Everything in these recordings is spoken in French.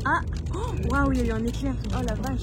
Ah, waouh, il y a eu un éclair. Oh la vache.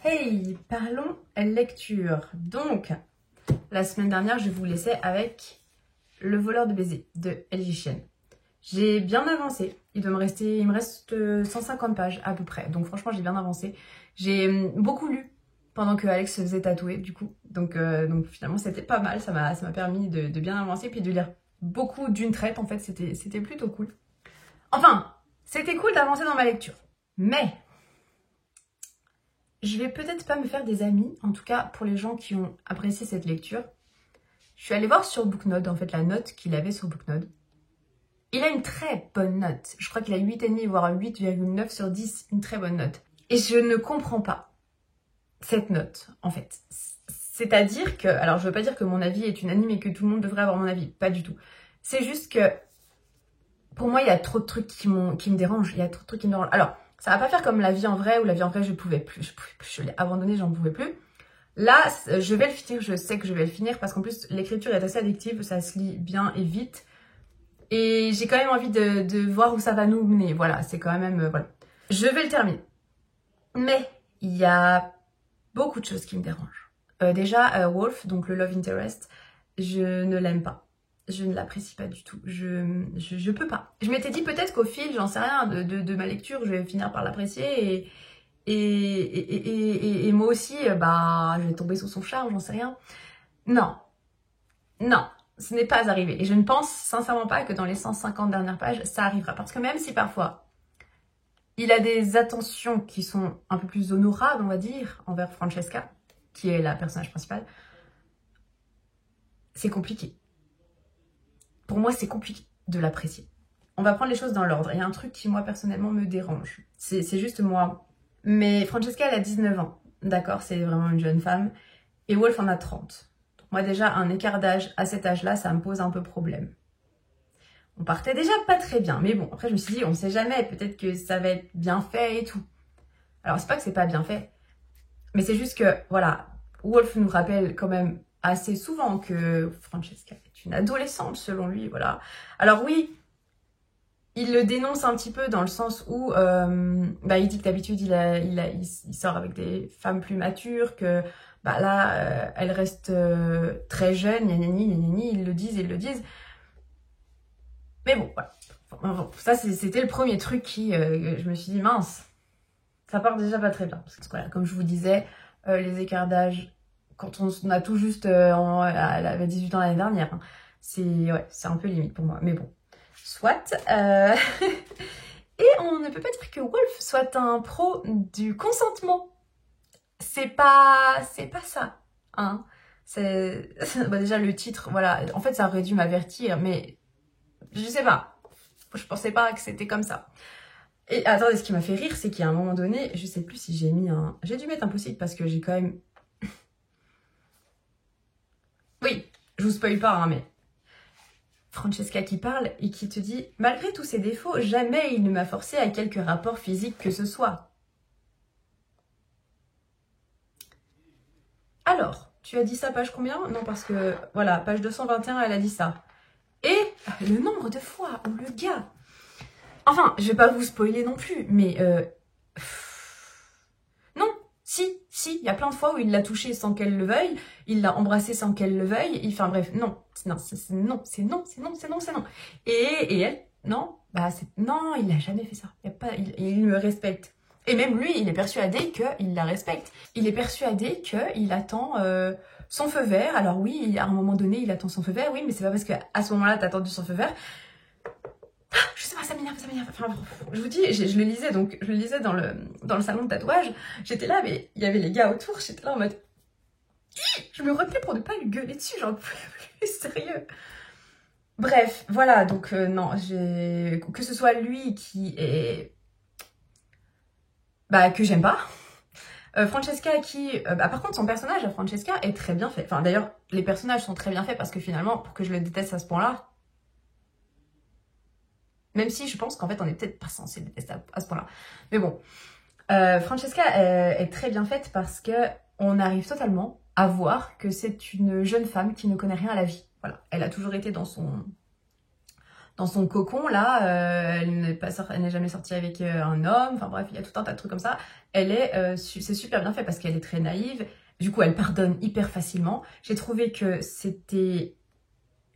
Hey, parlons lecture. Donc, la semaine dernière, je vous laissais avec Le voleur de baisers de Ellie Chen. J'ai bien avancé. Il me reste 150 pages à peu près. Donc franchement, j'ai bien avancé. J'ai beaucoup lu pendant que Alex se faisait tatouer du coup. Donc finalement, c'était pas mal. Ça m'a permis de bien avancer puis de lire beaucoup d'une traite. En fait, c'était plutôt cool. Enfin, c'était cool d'avancer dans ma lecture. Mais je vais peut-être pas me faire des amis, en tout cas pour les gens qui ont apprécié cette lecture. Je suis allée voir sur Booknode, en fait, la note qu'il avait sur Booknode. Il a une très bonne note. Je crois qu'il a 8,5 voire 8,9 sur 10, une très bonne note. Et je ne comprends pas cette note, en fait. C'est-à-dire que, alors je veux pas dire que mon avis est unanime et que tout le monde devrait avoir mon avis, pas du tout. C'est juste que, pour moi, il y a trop de trucs qui me dérangent. Il y a trop de trucs qui me dérangent. Alors, ça va pas faire comme La vie en vrai, où La vie en vrai, je pouvais plus. Je l'ai abandonné, j'en pouvais plus. Là, je vais le finir, je sais que je vais le finir, parce qu'en plus, l'écriture est assez addictive, ça se lit bien et vite. Et j'ai quand même envie de voir où ça va nous mener. Voilà, c'est quand même... voilà. Je vais le terminer. Mais il y a beaucoup de choses qui me dérangent. Déjà, Wolf, donc le Love Interest, je ne l'aime pas. Je ne l'apprécie pas du tout. Je peux pas. Je m'étais dit peut-être qu'au fil, j'en sais rien, de ma lecture, je vais finir par l'apprécier et moi aussi, bah, je vais tomber sous son charme, j'en sais rien. Non, non, ce n'est pas arrivé. Et je ne pense sincèrement pas que dans les 150 dernières pages, ça arrivera. Parce que même si parfois, il a des attentions qui sont un peu plus honorables, on va dire, envers Francesca, qui est la personnage principale, c'est compliqué. Pour moi, c'est compliqué de l'apprécier. On va prendre les choses dans l'ordre. Il y a un truc qui, moi, personnellement, me dérange. C'est juste moi. Mais Francesca, elle a 19 ans. D'accord, c'est vraiment une jeune femme. Et Wolf en a 30. Donc moi, déjà, un écart d'âge à cet âge-là, ça me pose un peu problème. On partait déjà pas très bien. Mais bon, après, je me suis dit, on sait jamais. Peut-être que ça va être bien fait et tout. Alors, c'est pas que c'est pas bien fait. Mais c'est juste que, voilà, Wolf nous rappelle quand même assez souvent que Francesca est une adolescente, selon lui, voilà. Alors oui, il le dénonce un petit peu dans le sens où bah, il dit que d'habitude, il sort avec des femmes plus matures, que bah, là, elle reste très jeune, gna, ils le disent. Mais bon, voilà. Enfin, ça, c'était le premier truc qui, je me suis dit, mince, ça part déjà pas très bien. Parce que voilà, comme je vous disais, les écarts d'âge, quand on a tout juste, elle avait 18 ans l'année dernière, hein, c'est un peu limite pour moi. Mais bon, soit. Et on ne peut pas dire que Wolf soit un pro du consentement. C'est pas ça, hein. C'est bah déjà le titre, voilà. En fait, ça aurait dû m'avertir, mais je sais pas. Je pensais pas que c'était comme ça. Et attendez, ce qui m'a fait rire, c'est qu'à un moment donné, je sais plus si j'ai mis un... J'ai dû mettre impossible parce que j'ai quand même... Oui, je vous spoil pas, hein, mais... Francesca qui parle et qui te dit « Malgré tous ses défauts, jamais il ne m'a forcé à quelque rapport physique que ce soit. » Alors, tu as dit ça page combien? Non, parce que, voilà, page 221, elle a dit ça. Et le nombre de fois où le gars... Enfin, je vais pas vous spoiler non plus, mais... Non, si, il y a plein de fois où il l'a touchée sans qu'elle le veuille, il l'a embrassée sans qu'elle le veuille, enfin bref, non, c'est non. Et elle, non, bah non, il n'a jamais fait ça, il me respecte. Et même lui, il est persuadé qu'il la respecte. Il est persuadé qu'il attend son feu vert. Alors oui, à un moment donné, il attend son feu vert, oui, mais c'est pas parce qu'à ce moment-là, t'as attendu son feu vert. Je sais pas, ça m'énerve. Enfin, je vous dis, je le lisais, donc je le lisais dans le salon de tatouage. J'étais là, mais il y avait les gars autour. J'étais là en mode, je me retenais pour ne pas lui gueuler dessus. J'en pouvais plus, sérieux. Bref, voilà. Donc non, que ce soit lui qui est, bah que j'aime pas. Francesca qui, bah par contre son personnage à Francesca est très bien fait. Enfin d'ailleurs, les personnages sont très bien faits parce que finalement, pour que je le déteste à ce point-là. Même si je pense qu'en fait, on n'est peut-être pas censé détester à ce point-là. Mais bon, Francesca est très bien faite parce qu'on arrive totalement à voir que c'est une jeune femme qui ne connaît rien à la vie. Voilà, elle a toujours été dans son cocon, là. Elle n'est jamais sortie avec un homme. Enfin bref, il y a tout un tas de trucs comme ça. C'est super bien fait parce qu'elle est très naïve. Du coup, elle pardonne hyper facilement. J'ai trouvé que c'était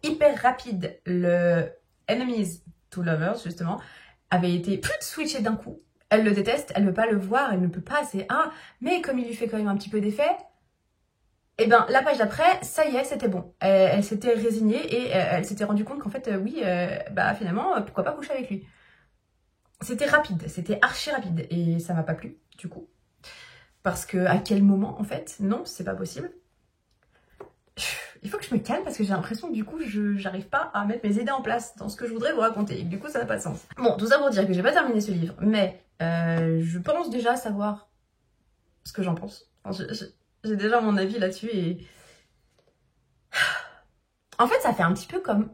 hyper rapide. Le Enemies to Lovers, justement, avait été switché d'un coup. Elle le déteste, elle ne veut pas le voir, elle ne peut pas, mais comme il lui fait quand même un petit peu d'effet, et ben la page d'après, ça y est, c'était bon. Elle s'était résignée et elle s'était rendue compte qu'en fait, oui, bah finalement, pourquoi pas coucher avec lui. C'était rapide, c'était archi rapide et ça m'a pas plu, du coup. Parce que à quel moment, en fait, non, c'est pas possible. Il faut que je me calme parce que j'ai l'impression que du coup, j'arrive pas à mettre mes idées en place dans ce que je voudrais vous raconter. Et du coup, ça n'a pas de sens. Bon, tout ça pour dire que j'ai pas terminé ce livre, mais je pense déjà savoir ce que j'en pense. Enfin, j'ai déjà mon avis là-dessus et... En fait, ça fait un petit peu comme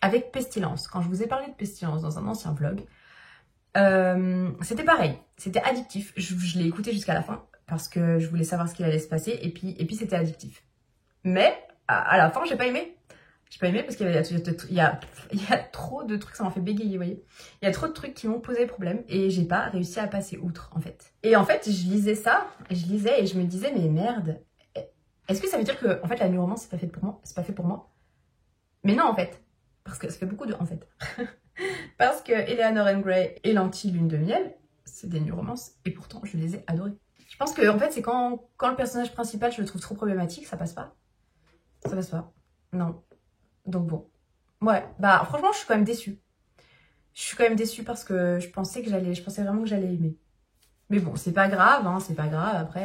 avec Pestilence. Quand je vous ai parlé de Pestilence dans un ancien vlog, c'était pareil. C'était addictif. Je l'ai écouté jusqu'à la fin parce que je voulais savoir ce qu'il allait se passer et puis c'était addictif. Mais à la fin, j'ai pas aimé. J'ai pas aimé parce qu'il y a trop de trucs, ça m'a fait bégayer, vous voyez. Il y a trop de trucs qui m'ont posé problème et j'ai pas réussi à passer outre, en fait. Et en fait, je lisais ça, et je me disais, mais merde, est-ce que ça veut dire que, en fait, la romance c'est pas fait pour moi? C'est pas fait pour moi? Mais non, en fait. Parce que ça fait beaucoup de en fait. Parce que Eleanor and Gray est l'anti-lune de miel. c'est des new romances, et pourtant je les ai adorées. Je pense que en fait c'est quand le personnage principal je le trouve trop problématique, ça passe pas. Ça passe pas. Non. Donc bon. Ouais, bah franchement je suis quand même déçue. Je suis quand même déçue parce que je pensais vraiment que j'allais aimer. Mais bon, c'est pas grave, hein, c'est pas grave. Après,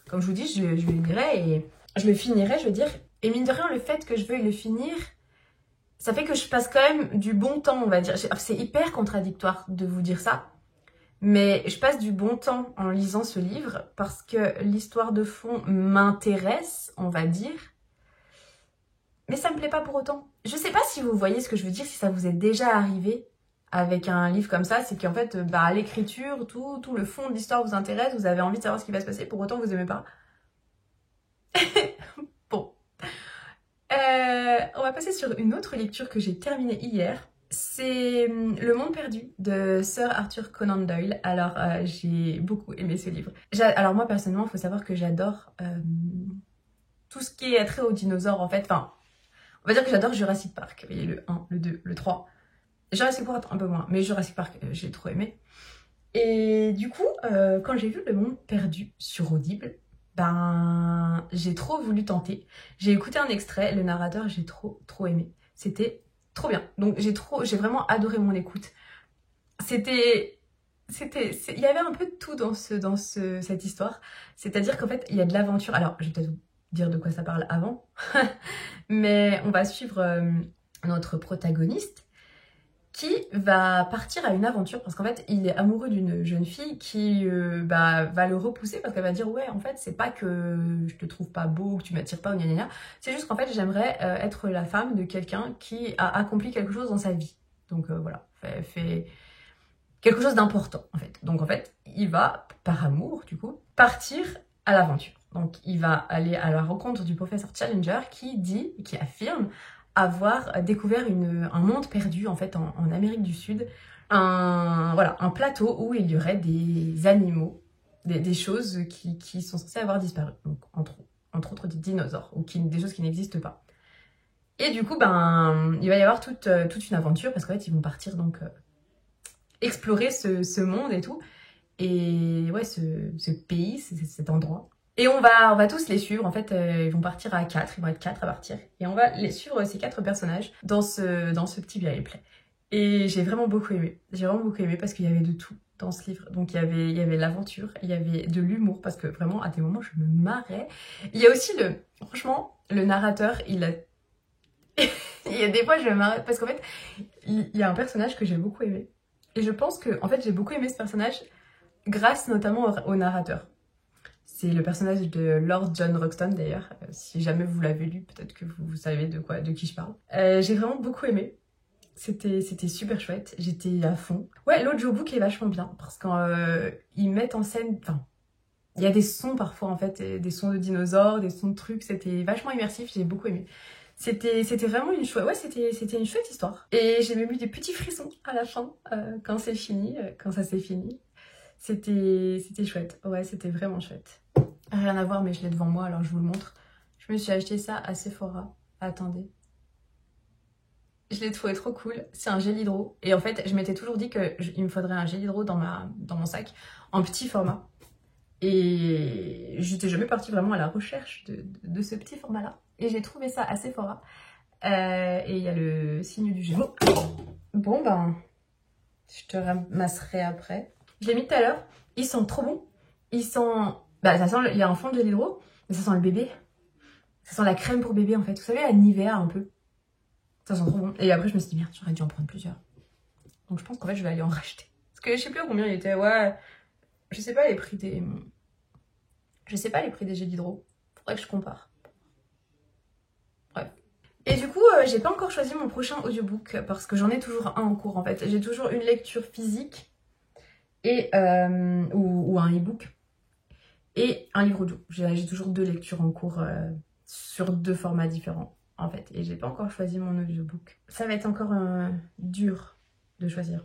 comme je vous dis, je le lirai et je le finirai, je veux dire. Et mine de rien, le fait que je veuille le finir, ça fait que je passe quand même du bon temps, on va dire. C'est hyper contradictoire de vous dire ça. Mais je passe du bon temps en lisant ce livre parce que l'histoire de fond m'intéresse, on va dire. Mais ça me plaît pas pour autant. Je sais pas si vous voyez ce que je veux dire, si ça vous est déjà arrivé avec un livre comme ça, c'est qu'en fait, bah, l'écriture, tout le fond de l'histoire vous intéresse, vous avez envie de savoir ce qui va se passer, pour autant vous aimez pas. Bon. On va passer sur une autre lecture que j'ai terminée hier. C'est Le Monde Perdu de Sir Arthur Conan Doyle. Alors, j'ai beaucoup aimé ce livre. Alors moi, personnellement, il faut savoir que j'adore tout ce qui est trait aux dinosaures, en fait. Enfin, on va dire que j'adore Jurassic Park. Vous voyez, le 1, le 2, le 3. Jurassic World un peu moins, mais Jurassic Park, j'ai trop aimé. Et du coup, quand j'ai vu Le Monde Perdu sur Audible, ben, j'ai trop voulu tenter. J'ai écouté un extrait, le narrateur, j'ai trop aimé. C'était trop bien. Donc j'ai vraiment adoré mon écoute. Il y avait un peu de tout dans cette histoire. C'est-à-dire qu'en fait, il y a de l'aventure. Alors, je vais peut-être vous dire de quoi ça parle avant. Mais on va suivre notre protagoniste qui va partir à une aventure parce qu'en fait il est amoureux d'une jeune fille qui va le repousser parce qu'elle va dire ouais en fait c'est pas que je te trouve pas beau, que tu m'attires pas ou gna gna gna, c'est juste qu'en fait j'aimerais être la femme de quelqu'un qui a accompli quelque chose dans sa vie, donc voilà, fait quelque chose d'important en fait. Donc en fait il va par amour du coup partir à l'aventure, donc il va aller à la rencontre du professeur Challenger qui affirme avoir découvert un monde perdu en fait en Amérique du Sud, un plateau où il y aurait des animaux, des choses qui sont censées avoir disparu, donc entre autres des dinosaures ou des choses qui n'existent pas. Et du coup ben il va y avoir toute une aventure parce qu'en fait ils vont partir donc explorer ce monde et tout, et ouais ce pays, cet endroit. Et on va tous les suivre, en fait, ils vont partir à 4, ils vont être 4 à partir. Et on va les suivre, ces 4 personnages, dans ce petit périple. Et j'ai vraiment beaucoup aimé. J'ai vraiment beaucoup aimé parce qu'il y avait de tout dans ce livre. Donc il y avait l'aventure, il y avait de l'humour, parce que vraiment, à des moments, je me marrais. Il y a aussi franchement, le narrateur, il y a des fois, je me marrais, parce qu'en fait, il y a un personnage que j'ai beaucoup aimé. Et je pense que, en fait, j'ai beaucoup aimé ce personnage grâce notamment au narrateur. C'est le personnage de Lord John Roxton d'ailleurs. Si jamais vous l'avez lu, peut-être que vous savez de qui je parle. J'ai vraiment beaucoup aimé. C'était super chouette. J'étais à fond. Ouais, l'audiobook est vachement bien parce qu'ils mettent en scène... Enfin, il y a des sons parfois en fait, des sons de dinosaures, des sons de trucs. C'était vachement immersif, j'ai beaucoup aimé. C'était vraiment une chouette... Ouais, c'était une chouette histoire. Et j'ai même eu des petits frissons à la fin quand c'est fini, quand ça s'est fini. C'était chouette. Ouais, c'était vraiment chouette. Rien à voir, mais je l'ai devant moi, alors je vous le montre. Je me suis acheté ça à Sephora. Attendez. Je l'ai trouvé trop cool. C'est un gel hydro. Et en fait, je m'étais toujours dit qu'il me faudrait un gel hydro dans mon sac, en petit format. Et j'étais jamais partie vraiment à la recherche de ce petit format-là. Et j'ai trouvé ça à Sephora. Et il y a le signe du Gémeaux. Bon, ben, je te ramasserai après. Je l'ai mis tout à l'heure. Ils sont trop bons. Ils sont... Bah, ça sent, il y a un fond de gel hydro, mais ça sent le bébé. Ça sent la crème pour bébé en fait. Vous savez, la Nivea un peu. Ça sent trop bon. Et après, je me suis dit, merde, j'aurais dû en prendre plusieurs. Donc je pense qu'en fait, je vais aller en racheter. Parce que je sais plus à combien il était. Ouais, je sais pas les prix des... Je sais pas les prix des gels hydro. Faudrait que je compare. Bref. Et du coup, j'ai pas encore choisi mon prochain audiobook parce que j'en ai toujours un en cours en fait. J'ai toujours une lecture physique et ou un e-book. Et un livre audio. J'ai toujours 2 lectures en cours sur 2 formats différents, en fait. Et j'ai pas encore choisi mon audiobook. Ça va être encore dur de choisir.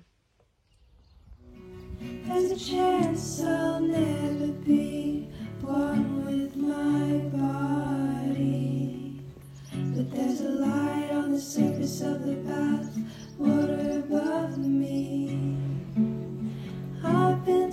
There's a chance I'll never be one with my body, but there's a light on the surface of the path, water above me. I've been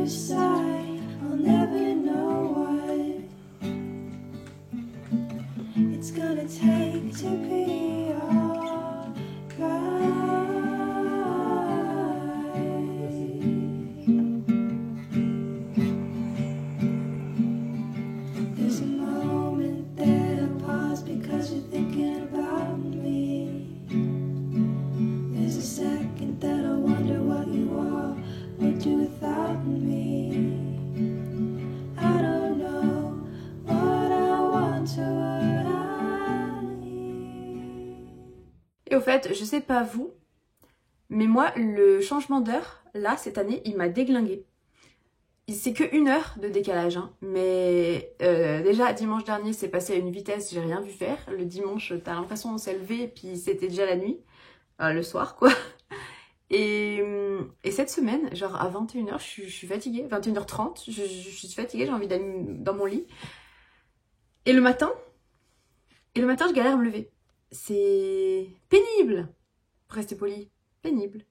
first sight, I'll never know what it's gonna take to be alright. There's a moment that I pause because you're thinking about me. There's a second that I wonder what you are would do without me. I don't know what I want to what I need. Et au fait, je sais pas vous, mais moi, le changement d'heure, là, cette année, il m'a déglingué. C'est que 1 heure de décalage, hein. Mais déjà, dimanche dernier, c'est passé à une vitesse, j'ai rien vu faire. Le dimanche, t'as l'impression qu'on s'est levé, puis c'était déjà la nuit. Le soir, quoi. Et cette semaine, genre à 21h, je suis fatiguée. 21h30, je suis fatiguée, j'ai envie d'aller dans mon lit. Et le matin, je galère à me lever. C'est pénible, pour rester poli, pénible.